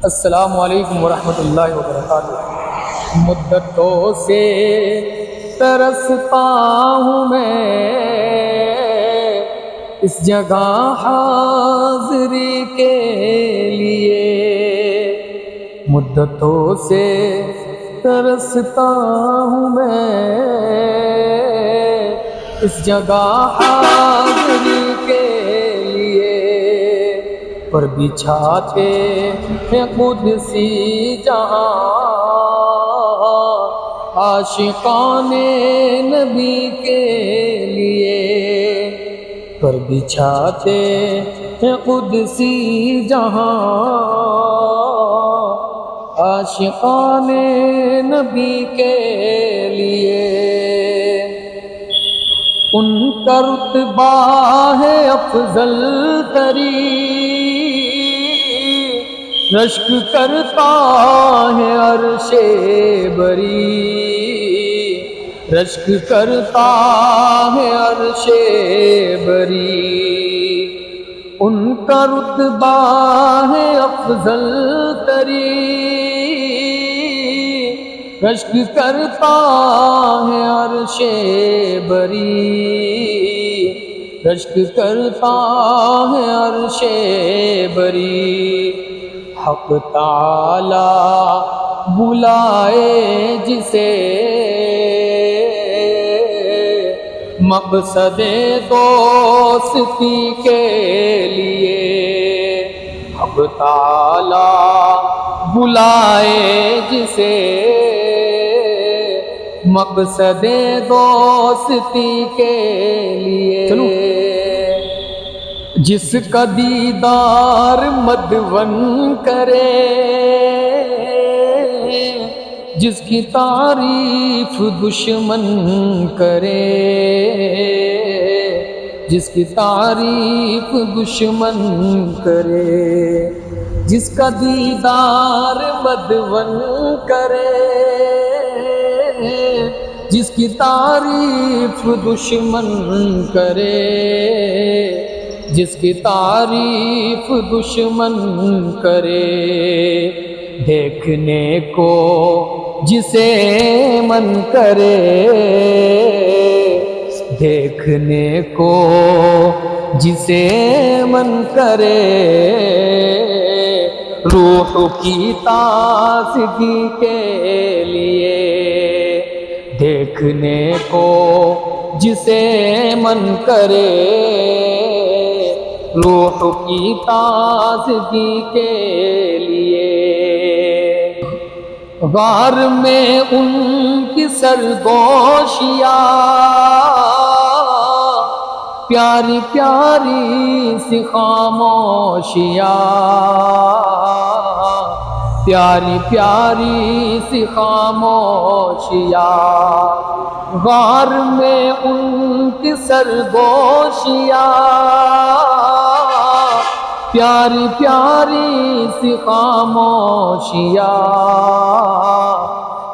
السلام علیکم ورحمۃ اللہ وبرکاتہ۔ مدتوں سے ترستا ہوں میں اس جگہ حاضری کے لیے، مدتوں سے ترستا ہوں میں اس جگہ حاضری کے لیے، پر بچھاتے ہیں قدسی جہاں عاشقان نبی کے لیے، پر بچھاتے ہیں قدسی جہاں عاشقان نبی کے لیے۔ ان کا رتبہ ہے افضل ترین، رشک کرتا ہے عرش بری، رشک کرتا ہے عرش بری۔ ان کا رتبہ ہے افضل ترین، رشک کرتا ہے عرش بری، رشک کرتا ہے عرش بری۔ حق تعالی بلائے جسے مقصد دوستی کے لیے، حق تعالی بلائے جسے مقصد دوستی کے لیے۔ جس کا دیدار مدون کرے، جس کی تعریف دشمن کرے، جس کی تعریف دشمن کرے، جس کا دیدار مدون کرے، جس کی تعریف دشمن کرے، جس کی تعریف دشمن کرے، دیکھنے کو جسے من کرے، دیکھنے کو جسے من کرے، روح کی تازگی کے لیے، دیکھنے کو جسے من کرے، روح کی تازگی کے لیے۔ غار میں ان کی سرگوشیاں پیاری پیاری سی خاموشیاں، پیاری پیاری سی خاموشیاں، غار میں ان کی سرگوشیاں پیاری پیاری سی خاموشیاں،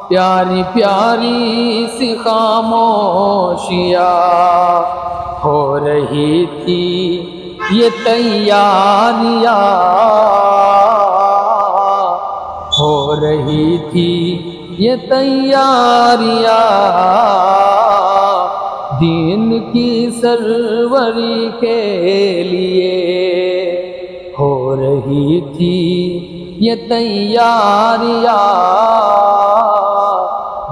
پیاری پیاری سی خاموشیاں، ہو رہی تھی یہ تیاریاں، ہو رہی تھی یہ تیاریاں، دین کی سروری کے لیے، ہو رہی تھی یہ تیاریاں،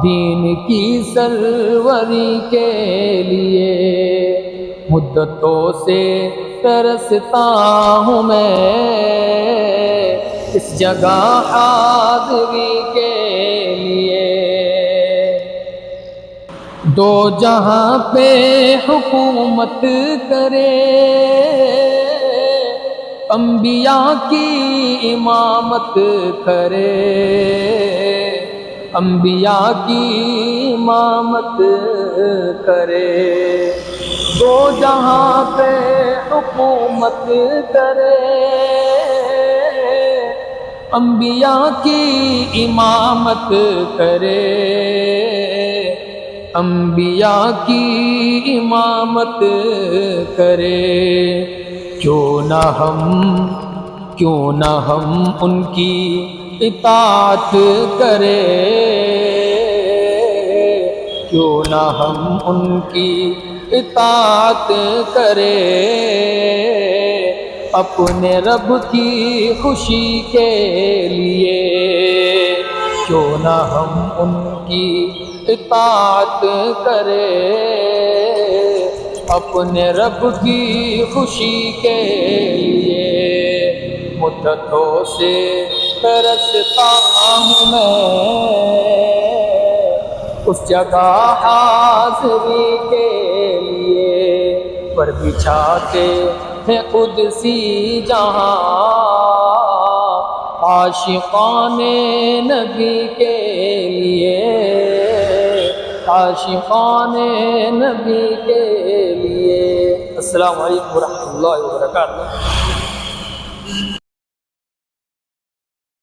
دین کی سروری کے لیے۔ مدتوں سے ترستا ہوں میں اس جگہ حاضری کے لیے، دو جہاں پہ حکومت کرے، انبیاء کی امامت کرے، انبیاء کی امامت کرے، دو جہاں پہ حکومت کرے، انبیاء کی امامت کرے، انبیاء کی امامت کرے۔ کیوں نہ ہم کیوں نہ ہم ان کی اطاعت کریں، کیوں نہ ہم ان کی اطاعت کریں، اپنے رب کی خوشی کے لیے، کیوں نہ ہم ان کی اطاعت کریں، اپنے رب کی خوشی کے لیے۔ مدتوں سے ترستا ہوں میں اس جگہ حاضری کے لیے، پر بچھاتے ہیں قدسی جہاں عاشقان نبی کے لیے، عاشقان نبی کے لیے۔ السلام علیکم ورحمۃ اللہ وبرکاتہ۔